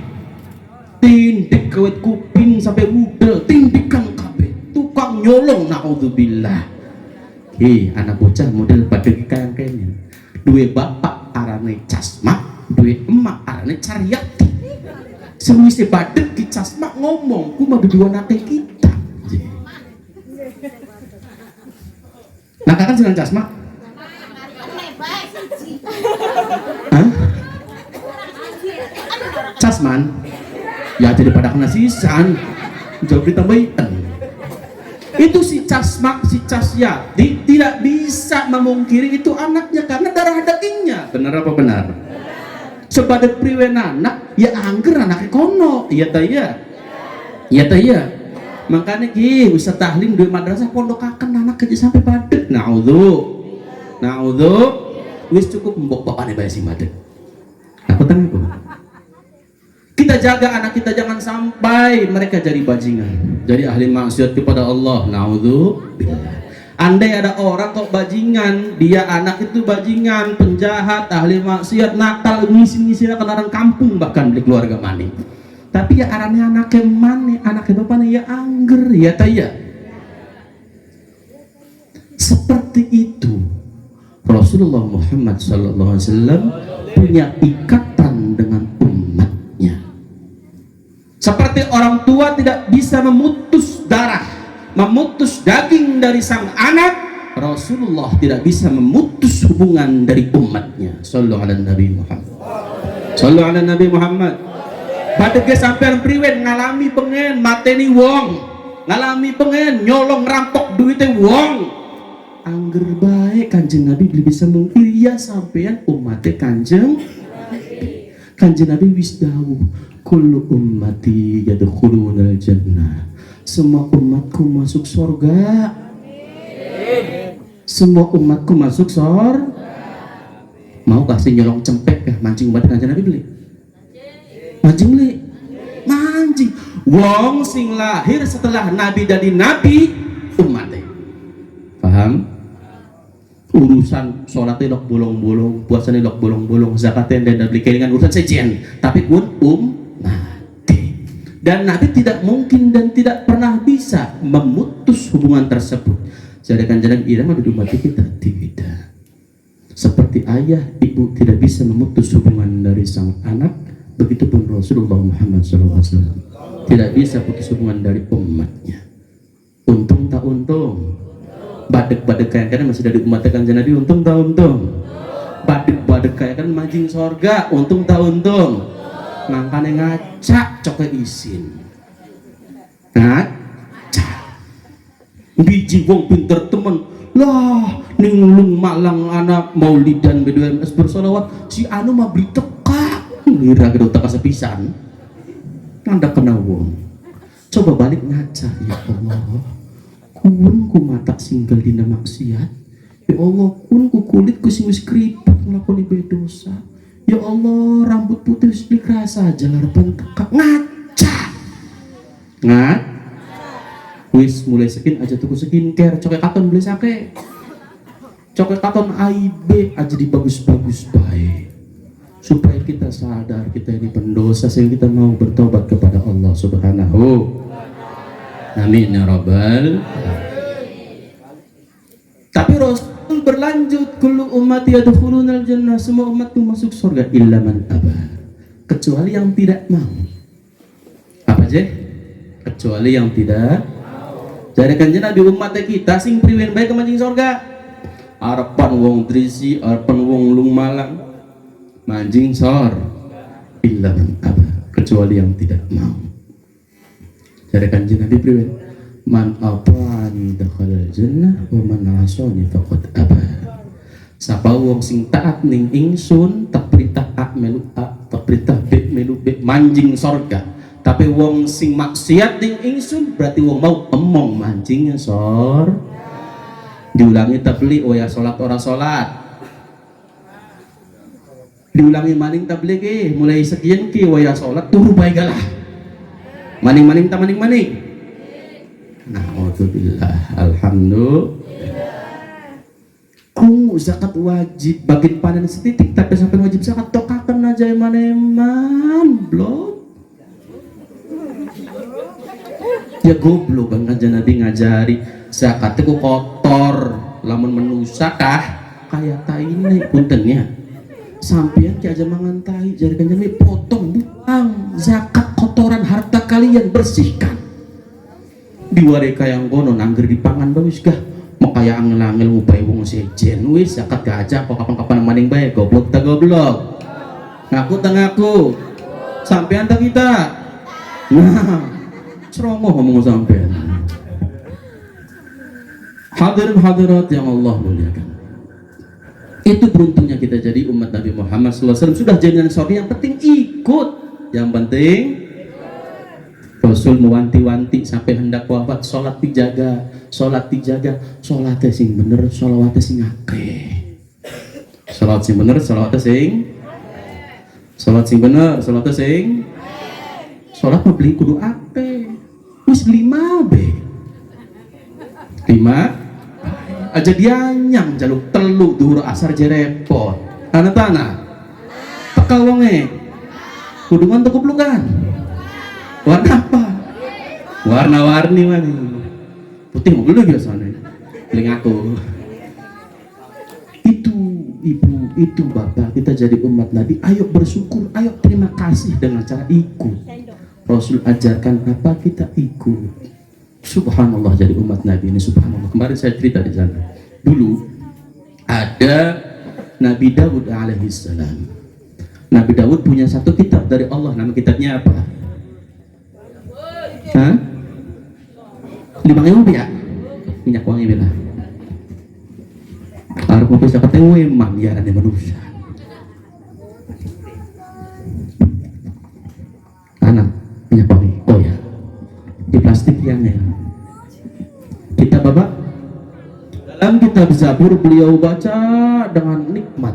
tindik kawet kuping sampai udel tindikan kabeh tukang nyolong naudzubillah anak bocah model badeg kayak kayaknya dua bapak arane casmak dua emak arane cariati semuanya badeg di casmak ngomong ku mah berdua nate kita nah kan senang casmak hah? Casman ya daripada kena sisan jauh ditambahin itu si casmak si casyati tidak bisa memungkiri itu anaknya karena darah dagingnya benar apa benar sebagai priwen anak ya angger anaknya kono iya tak iya makanya ki usah tahlim di madrasah pondok akan anak kerja sampai badek naudzu wis cukup mbok bapaknya bayar si badek aku tanya kita jaga anak kita jangan sampai mereka jadi bajingan jadi ahli maksiat kepada Allah naudzubillah Andai ada orang kok bajingan, dia anak itu bajingan, penjahat, ahli maksiat, nakal, ngisi-ngisi orang kampung bahkan di keluarga maning. Tapi ya arahnya anaknya mana, anaknya bapaknya ya angger, ya taya. Seperti itu Rasulullah Muhammad SAW punya ikatan dengan umatnya. Seperti orang tua tidak bisa memutus darah, memutus daging dari sang anak, Rasulullah tidak bisa memutus hubungan dari umatnya. Sallu ala Nabi Muhammad. Sallu ala Nabi Muhammad. Badege sampean priwen ngalami pengen mateni wong, ngalami pengen nyolong rampok duitnya wong, angger baik Kanjeng Nabi bisa mungkir ya sampean umatnya Kanjeng Nabi wis dawuh kullu ummati yadkhulunal jannah, semua umatku masuk surga. Semua umatku masuk surga. Mau kasih nyolong cempek ya mancing umat Kanjeng Nabi beli? Mancing beli? Mancing. Wong sing lahir setelah Nabi jadi Nabi umatnya. Paham? Urusan sholatnya lok bolong-bolong, puasanya lok bolong-bolong, zakatnya dan beli kelingan urusan sejen. Tapi pun mati. Dan Nabi tidak mungkin dan tidak pernah bisa memutus hubungan tersebut. Sedangkan jalan irama di umat kita tidak. Seperti ayah, ibu tidak bisa memutus hubungan dari sang anak, begitupun Rasulullah Muhammad SAW tidak bisa putus hubungan dari umatnya. Untung tak untung. Badek-badek kayak kan masih dari umat Kanjeng Nabi, untung tak untung. Badek-badek kayak kan mancing sorga, untung tak untung. Makanya ngacak coke isin. Ngacak. Biji wong pinter temen. Lah, ninglung malang anak maulidan BDMS bersolawat, si anu mah beli teka. Ngira gedung teka sepisan. Nanda kena wong. Coba balik ngaca, ya Allah. Kun ku mata singgal dina maksiat. Ya Allah, kun ku kulit ku sing wis keriput nglakoni dosa. Ya Allah, rambut putih wis dikrasa aja harapan teka. Ngaca. Wis mulai skin aja tuku skincare, coke katon beli sake. Coke katon AIB aja dibagus-bagus baik. Supaya kita sadar kita ini pendosa sehingga kita mau bertobat kepada Allah Subhanahu. Amin ya rabbal. Tapi Rasul berlanjut, kullu ummati yadkhulunal jannah, semua umatku masuk surga illa man aba, kecuali yang tidak mau. Apa aja? Kecuali yang tidak. Jadi Kanjeng Nabi umatnya kita sing priwen bae ke mancing surga. Arepan wong Trisi, arepan wong Lung Malang, mancing sor illa man aba, kecuali yang tidak mau. Jadi Kanjeng Nabi priwen, man ata'ani dakhala jannah wa man 'asani faqad aba. Sapa wong sing taat ning ingsun, tak perintah A melu A, tak perintah B melu B, manjing surga. Tapi wong sing maksiat ning ingsun berarti wong mau emong mancingnya sor. Diulangi tabligh, oh ya salat ora salat. Diulangi maning tabligh mulai sekian ki oh ya salat turu bae galah. Maning-maning ta maning-maning. Na'udzubillah. Alhamdulillah. Ku zakat wajib bagian panen setitik tapi sampai wajib zakat tokakan aja eman-eman blok. Ya goblok kan Kanjeng Nabi ngajari zakat itu kotor, lamun menusa kah kayak tai ini puntennya. Sampean ki aja mangan tai, jari Kanjeng Nabi potong buang zakat kotoran harta kalian bersihkan. Diware kayang kono nangger dipangan bagus gah. Mau kaya angel-angel ngupai wong sejen wis zakat gajah kok kapan-kapan maning bae goblok ta goblok. Ngaku ta ngaku. Sampean ta kita. Nah, ceromoh ngomong sampean. Hadirin hadirat yang Allah muliakan. Itu beruntungnya kita jadi umat Nabi Muhammad SAW. Sudah jaminan surga, yang penting ikut. Yang penting Rasul mewanti-wanti sampai hendak wafat, sholat dijaga, sholatnya sing bener, sholawatnya sing akeh. Sholat sing bener, sholawatnya sing bener, sholawatnya sing. Sholat mah beli kudu akeh. Wis 5 be. 5 aja dianyang jaluk telu duhur asar jerepot anak tanah teka wonge kudungan tuh kuplukan warna apa warna-warni mana putih mobil biasanya paling aku itu ibu itu bapak kita jadi umat Nabi ayo bersyukur ayo terima kasih dengan cara ikut Rasul ajarkan apa kita ikut. Subhanallah jadi umat Nabi ini subhanallah. Kemarin saya cerita di sana. Dulu ada Nabi Daud alaihissalam. Nabi Daud punya satu kitab dari Allah. Nama kitabnya apa? Hah? 5.000 ya? Minyak wangi bila. Harus mau bisa kata wemang ya ada manusia. Anak minyak wangi. Oh ya. Di plastik yang kita bapak dalam kitab Zabur beliau baca dengan nikmat.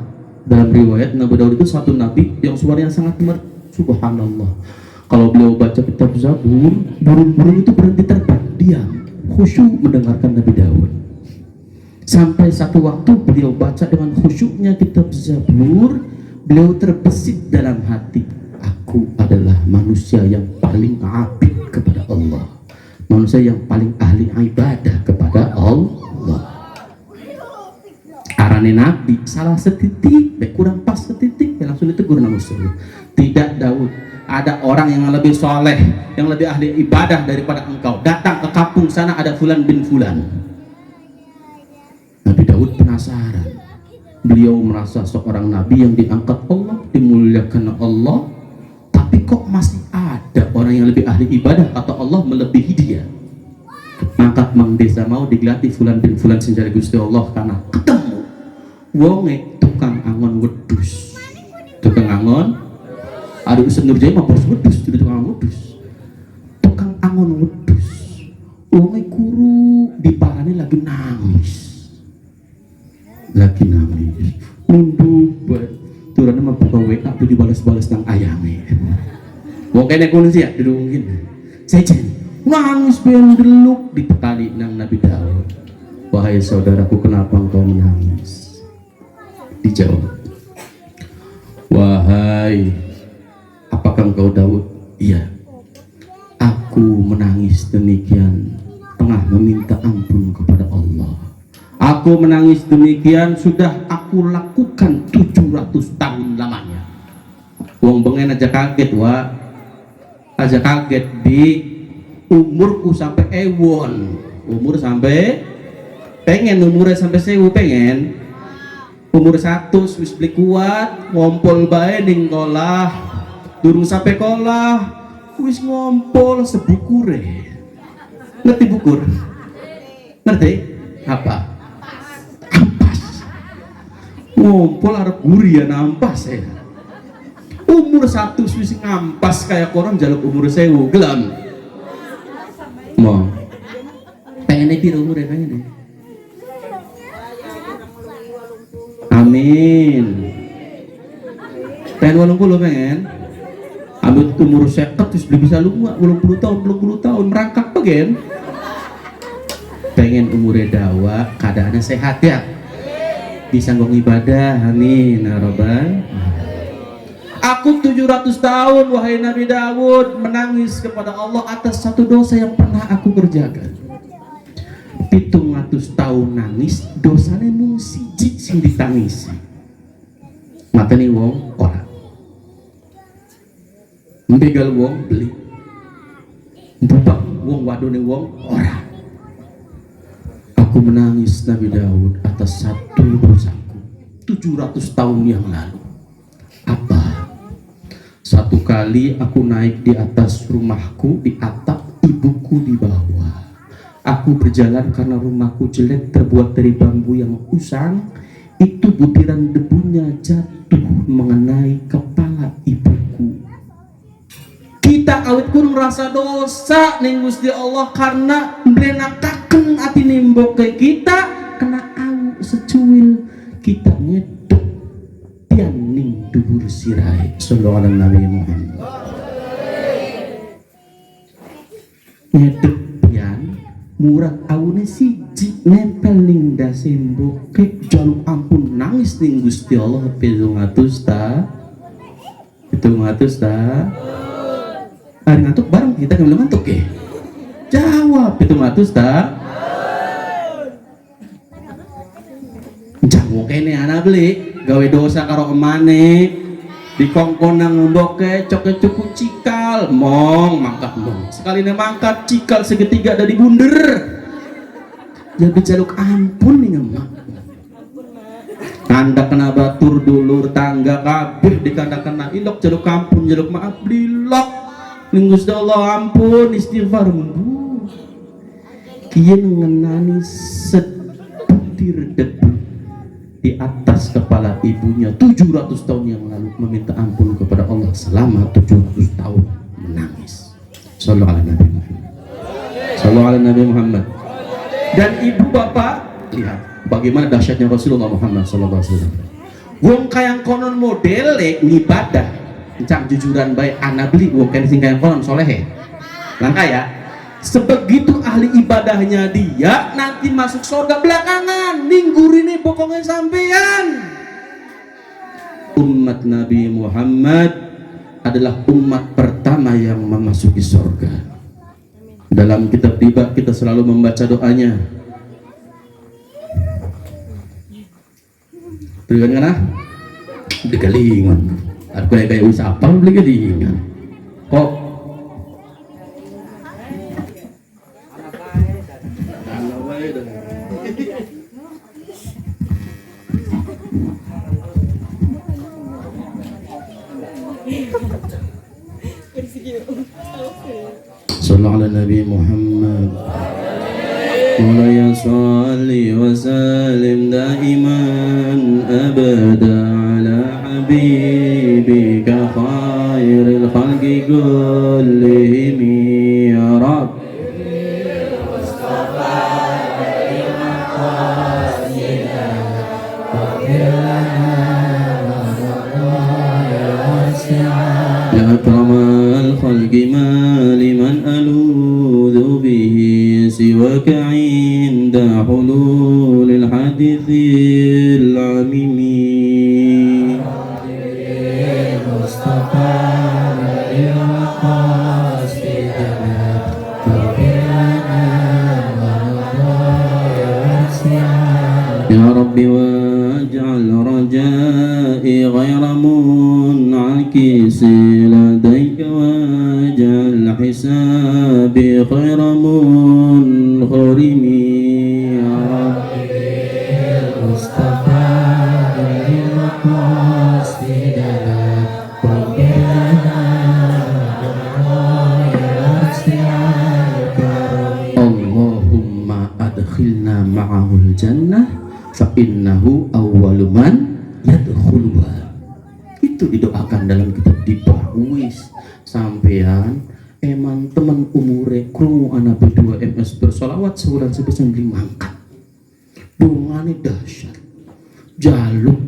Dalam riwayat Nabi Daud itu satu nabi yang suaranya sangat merdu. Subhanallah. Kalau beliau baca kitab Zabur, burung-burung itu berhenti terbang, diam, khusyuk mendengarkan Nabi Daud. Sampai satu waktu beliau baca dengan khusyuknya kitab Zabur, beliau terbesit dalam hati, aku adalah manusia yang paling abid kepada Allah, manusia yang paling ahli ibadah kepada Allah. Arane Nabi salah setitik, kurang pas setitik, langsung ditegur nama Rasul. Tidak Daud, ada orang yang lebih soleh, yang lebih ahli ibadah daripada engkau. Datang ke kampung sana ada Fulan bin Fulan. Nabi Daud penasaran. Beliau merasa seorang nabi yang diangkat Allah, dimuliakan Allah, tapi kok masih ada orang yang lebih ahli ibadah atau Allah melebihi dia. Maka Mang Desa mau digelatih Fulan bin Fulan senjari Gusti Allah karena ketemu wonge tukang angon wedus. Tukang angon ada Ustaz Nurjaya mah bos wedus, jadi tukang angon wedus. Tukang angon wedus. Wonge kuru diparani lagi nangis. Lagi nangis. Nunduk buat turunnya mah buka WA tuh dibalas-balas nang ayame. Wong kene kuno sih ya didungin. Sejen nangis pendeluk di petani nang Nabi Daud. Wahai saudaraku, kenapa engkau menangis? Dijawab, wahai, apakah engkau Daud? Iya, aku menangis demikian tengah meminta ampun kepada Allah. Aku menangis demikian sudah aku lakukan 700 tahun lamanya. Wong bengen aja kaget, wah, aja kaget di umurku sampai ewon, umur sampai pengen umurnya sampai 1000 pengen umur 100 wis beli kuat ngompol bae ning kolah durung sampai kolah wis ngompol sebukure. Ngerti bukur? Ngerti? Apa? Ampas. Ngompol arep guri ya nampas ya. Umur 100 wis ngampas kayak orang jaluk umur 1000 gelam. Mau pengen piro umure pengen. Amin. Pengen 80 pengen. Ambil umur 50 terus bisa lu 80 tahun merangkak pengen. Pengen umure dawa keadaannya sehat ya. Bisa ngomong ibadah. Amin ya rabbal. Aku 700 tahun wahai Nabi Daud menangis kepada Allah atas satu dosa yang pernah aku kerjakan. 700 tahun nangis dosanya mung siji sing ditangisi. Matane wong ora. Mbegal wong beli. Mbubak wong wadone wong ora. Aku menangis Nabi Daud atas satu dosaku 700 tahun yang lalu. Apa? Satu kali aku naik di atas rumahku, di atap, ibuku di bawah. Aku berjalan karena rumahku jelek terbuat dari bambu yang usang. Itu butiran debunya jatuh mengenai kepala ibuku. Kita awet kurang rasa dosa ning Gusti Allah karena mblenakaken ati nimbok ke kita kena au secuil kita nyedek tian ning dubur sirai. Sallallahu alaihi Nabi Muhammad. Nyedek pian murah aune siji nempel nempel ning dasembo kek jaluk ampun nangis ning Gusti Allah 700 ta 700 ta hari ngantuk bareng kita kan belum ngantuk ya jawab 700 ta jangan kene anak beli gawe dosa karo emane dikongkonang mboke coke cukup cikal mong mangkat mong sekali mangkat cikal segitiga dari bunder jadi jaluk ampun nih emak anda kena batur dulur tangga kabeh dikanda kena ilok jaluk ampun jaluk maaf dilok ning Gusti Allah ampun istighfar mbu kieu ngenani sebutir debu di atas kepala ibunya 700 tahun yang lalu meminta ampun kepada Allah selama 700 tahun menangis. Sallallahu alaihi Nabi Muhammad. Sallallahu alaihi Nabi Muhammad. Dan ibu bapak lihat bagaimana dahsyatnya Rasulullah Muhammad sallallahu alaihi wasallam. Wong kayang konon model ngibadah, encang jujuran baik anak beli wong kayang sing kayang konon soleh. Langka ya. Sebegitu ahli ibadahnya dia nanti masuk surga belakangan minggu ini pokoknya sampean umat Nabi Muhammad adalah umat pertama yang memasuki surga. Dalam kitab tiba kita selalu membaca doanya belikan kan degalingan aku kayak usaha apa beli galingan kok Sallallahu ala Nabi Muhammad Mulaya salli wa salim daiman abada ala habibika khairil khalqi kullihim ya Rabb ya akramal khalqi ma liman aludhu bihi siwaka inda hululil hadithil amimi Mustafa ya Rabbi waj'al rajai ghaira mun'akisi ladaika waj'al hisabi ghaira munharimi ya Rabbi Mustafa Allahumma adkhilna ma'ahul jannah fa innahu awwalu man yadkhuluha. Itu didoakan dalam kitab Dibah wis sampean eman teman umure krungu anak berdua MS bersolawat sebulan sebesar 5 angkat dongane dahsyat jaluk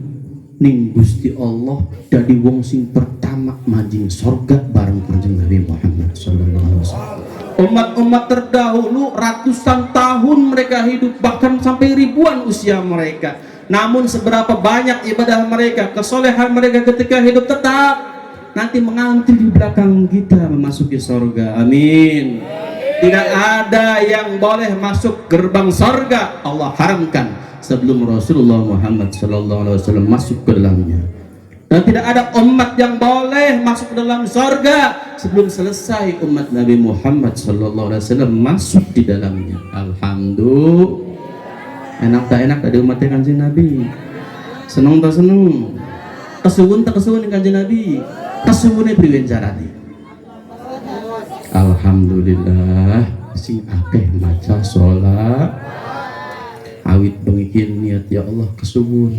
ning Gusti Allah dari wong sing pertama manjing surga bareng Kanjeng Nabi Muhammad sallallahu alaihi wasallam. Umat-umat terdahulu ratusan tahun mereka hidup bahkan sampai ribuan usia mereka. Namun seberapa banyak ibadah mereka, kesolehan mereka ketika hidup tetap nanti mengantar di belakang kita memasuki surga. Amin. Tidak ada yang boleh masuk gerbang surga Allah haramkan sebelum Rasulullah Muhammad SAW masuk ke dalamnya. Dan tidak ada umat yang boleh masuk ke dalam surga sebelum selesai umat Nabi Muhammad SAW masuk di dalamnya. Alhamdulillah. Enak tak enak ada umatnya Kanjeng Nabi. Seneng tak seneng. Kesuwun tak kesuwun Kanjeng Nabi. Kesuwunnya priwen carane. Alhamdulillah sing akeh maca sholat awit bengikin niat ya Allah kesuwun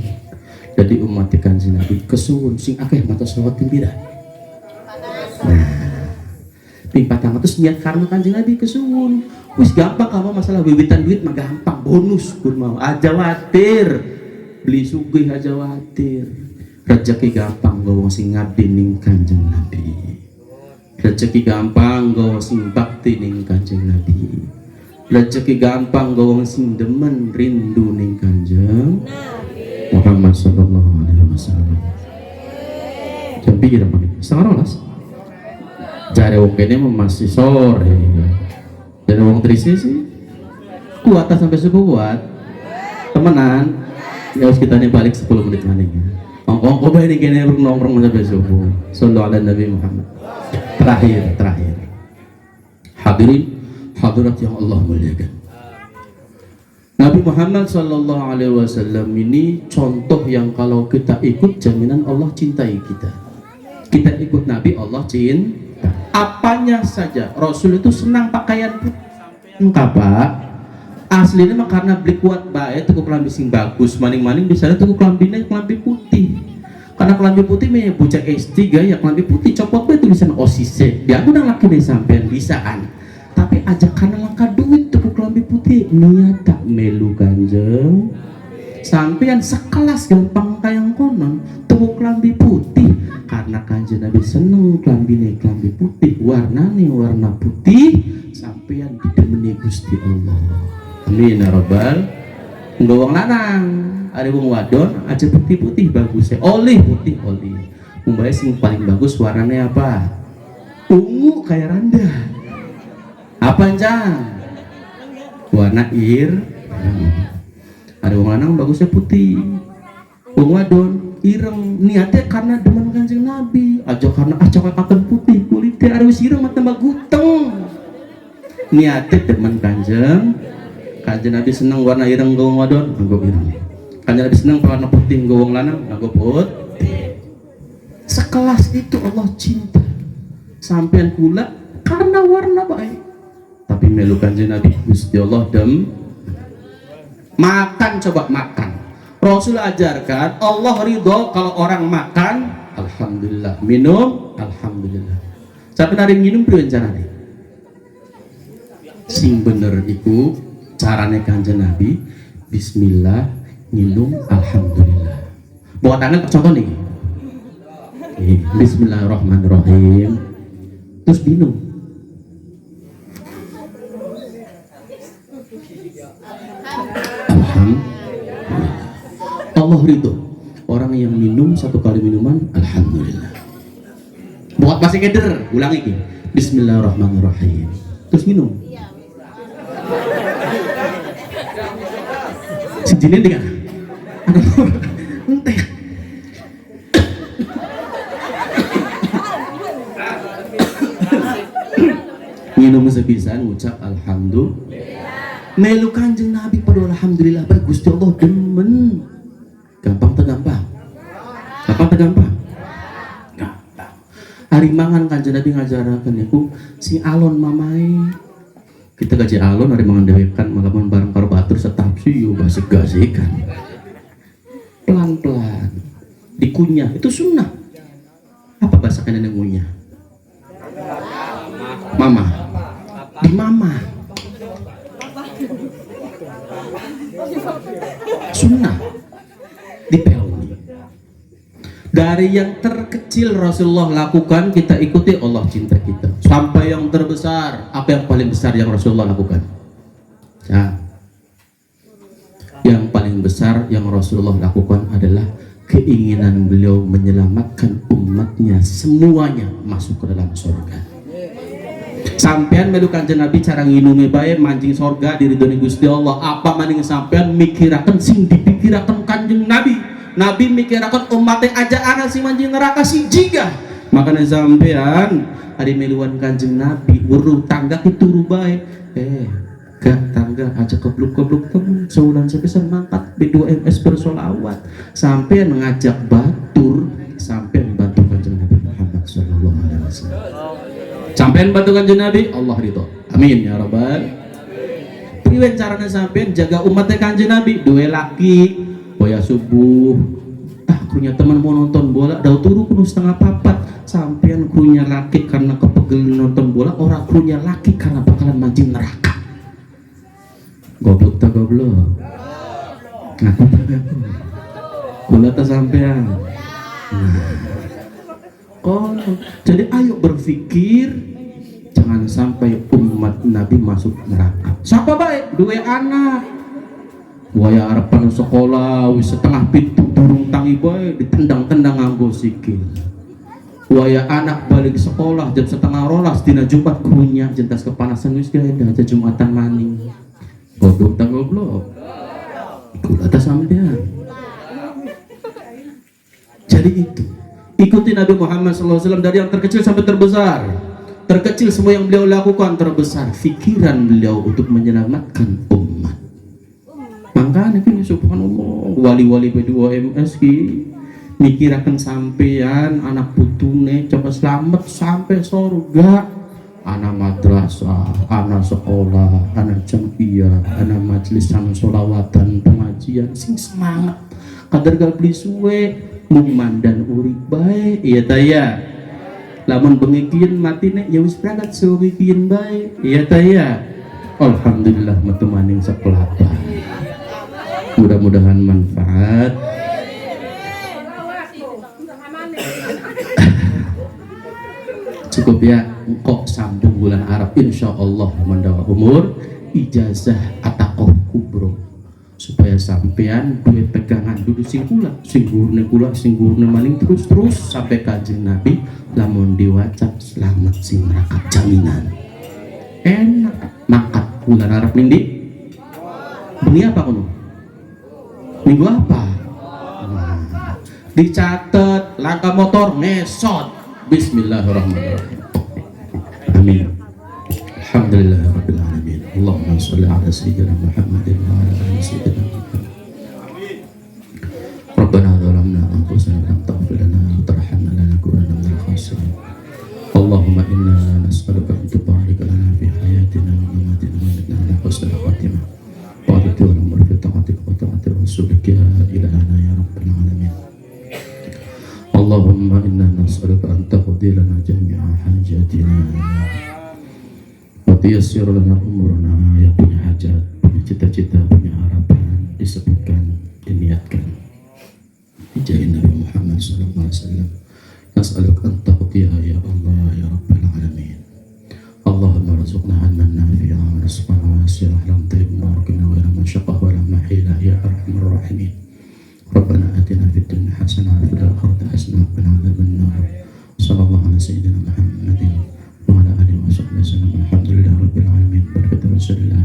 jadi umat Kanjeng Nabi kesuwun sing akeh maca sholat pimpiran. Nah ping 400 niat karena Kanjeng Nabi kesuwun wis gampang kalau masalah wiwitan duit mah gampang bonus kun mau aja watir beli sugih aja watir rezeki gampang gak sing ngabdi ning Kanjeng Nabi rezeki gampang gak sing bakti ning Kanjeng Nabi rezeki gampang gawang sing demen rindu ning Kanjeng Muhammad sallallahu alaihi wasallam. Jam pikir apa nih? Setengah 12. Jare wong kene masih sore. Jare wong trisi sih kuat sampai subuh kuat. Temenan. Ya harus kita nih balik 10 menit maning. Ongkong bae ning kene nongkrong sampai subuh. Sallallahu alaihi Nabi Muhammad. Terakhir. Hadirin hadirat yang Allah muliakan. Nabi Muhammad sallallahu alaihi wasallam ini contoh yang kalau kita ikut jaminan Allah cintai kita. Kita ikut Nabi, Allah cinta. Apanya saja. Rasul itu senang pakaian putih. Pak. Aslinya mah karena beli kuat bae tuku kelambi sing bagus, maning-maning bisa tuku kelambine kelambi putih. Karena kelambi putih mah bocah S3 ya kelambi putih copot bae tulisan OSIS. Dia udah laki deh sampean bisaan. Tapi ajak karena langka duit tuku kelambi putih niat tak melu Kanjeng. Sampean sekelas gampang kayang konon tuku kelambi putih karena Kanjeng Nabi seneng kelambine kelambi putih, warnane warna putih, sampean didemeni Gusti Allah. Amin ya rabbal. Nggo wong lanang, ada wong wadon aja putih-putih bagus ya. Oleh putih oleh. Mumbai sing paling bagus warnanya apa? Ungu kayak randa. Apa Jang? Warna ada wong lanang bagusnya putih. Wong wadon ireng niatnya karena demen Kanjeng Nabi. Aja karena acak-acakan putih kulitnya ada wis ireng mah tambah guteng. Niatnya demen Kanjeng Nabi seneng warna ireng nggo wong wadon, nggo ireng. Kanjeng Nabi seneng warna putih nggo wong lanang, nggo putih. Sekelas itu Allah cinta. Sampean kula karena warna baik. Tapi melu Kanjeng Nabi Gusti Allah makan, coba makan. Rasul ajarkan Allah ridho kalau orang makan alhamdulillah, minum alhamdulillah. Sampai nari minum priwen carane? Sing bener iku carane Kanjeng Nabi bismillah minum alhamdulillah. Bawa tangan contoh nih. Bismillahirrahmanirrahim. Terus minum. Allah ridho orang yang minum satu kali minuman alhamdulillah. Buat masih keder, ulangi iki. Bismillahirrahmanirrahim. Terus minum. Sejine dengan enteh. Minum sepisan ngucap alhamdulillah. Melu Kanjeng Nabi pada alhamdulillah baik Gusti Allah demen. Gampang gampang. Hari mangan Kanjeng Nabi ngajaraken niku si alon mamai. Kita gaji alon hari mangan dewekan malaman bareng karo batur setapsi yo gasik-gasikan. Pelan-pelan dikunyah itu sunnah. Apa bahasa kene ngunyah? Mama. Di mama. Sunnah dipeoni. Dari yang terkecil Rasulullah lakukan kita ikuti, Allah cinta kita. Sampai yang terbesar, apa yang paling besar yang Rasulullah lakukan? Ya. Yang paling besar yang Rasulullah lakukan adalah keinginan beliau menyelamatkan umatnya semuanya masuk ke dalam surga. Sampean melu Kanjeng Nabi cara nginumi bae mancing surga diridhoni Gusti Allah. Apa maning sampean mikiraken sing dipikiraken Kanjeng Nabi. Nabi mikiraken umatnya aja ana sing mancing neraka sing jiga. Makanya sampean hari meluan Kanjeng Nabi weruh tangga kituru bae. Gak tangga aja kebluk-kebluk temen seulan sepisan mangkat B2MS bersolawat. Sampean ngajak batur, sampean bantu Kanjeng Nabi Muhammad sallallahu alaihi wasallam. Sampean bantu Kanjeng Nabi, Allah ridho. Amin ya rabbal. Priwen caranya sampean jaga umatnya Kanjeng Nabi, dua laki boya subuh krunya teman mau nonton bola dau turu kudu setengah papat, sampean krunya laki karena kepegel nonton bola, orang krunya laki karena bakalan mancing neraka. Goblok tak goblok? Ngaku tak ngaku? Kula tak sampean. Jadi ayo berpikir jangan sampai umat Nabi masuk neraka. Siapa baik? Dua anak. Waya harapan sekolah wis setengah pintu durung tangi bae ditendang-tendang nganggo sikil. Waya anak balik sekolah jam setengah rolas dina Jumat kunyah jentas kepanasan wis gede aja Jumatan maning. Goblok tak goblok. Ikut atas sampean. Jadi itu. Ikuti Nabi Muhammad SAW dari yang terkecil sampai terbesar. Terkecil semua yang beliau lakukan, terbesar pikiran beliau untuk menyelamatkan umat. Makanya ini subhanallah wali-wali P2MS ki mikirakan sampean anak putune coba selamat sampai surga. Anak madrasah, anak sekolah, anak jamiah, anak majelis sama solawatan pengajian sing semangat kadar gak beli suwe mandan urip bae iya taya lamun bengikian matine ya wis berangkat suwikian bae iya taya alhamdulillah metu maning sepelapa mudah-mudahan manfaat. Cukup ya kok sambung bulan Arab insyaallah mandawa umur ijazah atakoh kubro supaya sampean duit pegangan dulu sing gurne maning terus sampai kanjeng Nabi lamun diwacap selamat sing neraka jaminan enak makat bulan Arab minggu bengi apa kono minggu apa dicatat langkah motor ngesot bismillahirrahmanirrahim amin alhamdulillah rabbil alamin Allahumma sholli ala sayyidina Muhammadin wa ala ali sayyidina Muhammad Rabbana zalamna anfusana wa lam taghfir lana wa tarhamna lanakunanna minal khasirin Allahumma inna nas'aluka an tubarik lana fi hayatina wa mamatina wa lana husnul khatimah wa tu'ala fi ta'atika wa ta'ati rasulika ya ilahana ya rabbal alamin Allahumma inna nas'aluka an taqdi lana jami'a hajatina wa tiyassir lana umurana ya punya hajat, punya cita-cita, punya harapan disebutkan, diniatkan dijahin Nabi Muhammad SAW nas'aluka an taqdiha ya Allah ya Rabbal Alamin Allahumma razuqna ilman nafi'an wa rizqan wasi'an lam tayyiban warqina wa la masyaqqah wa la mahila ya arhamar rahimin Rabbana atina fid dunya hasanah wa fil akhirati hasanah wa qina adzabannar. Sallallahu ala sayyidina Muhammadin wa ala alihi wa sahbihi wasallam. Alhamdulillahi rabbil alamin. Barakatuh Rasulillah.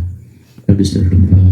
Bismillah.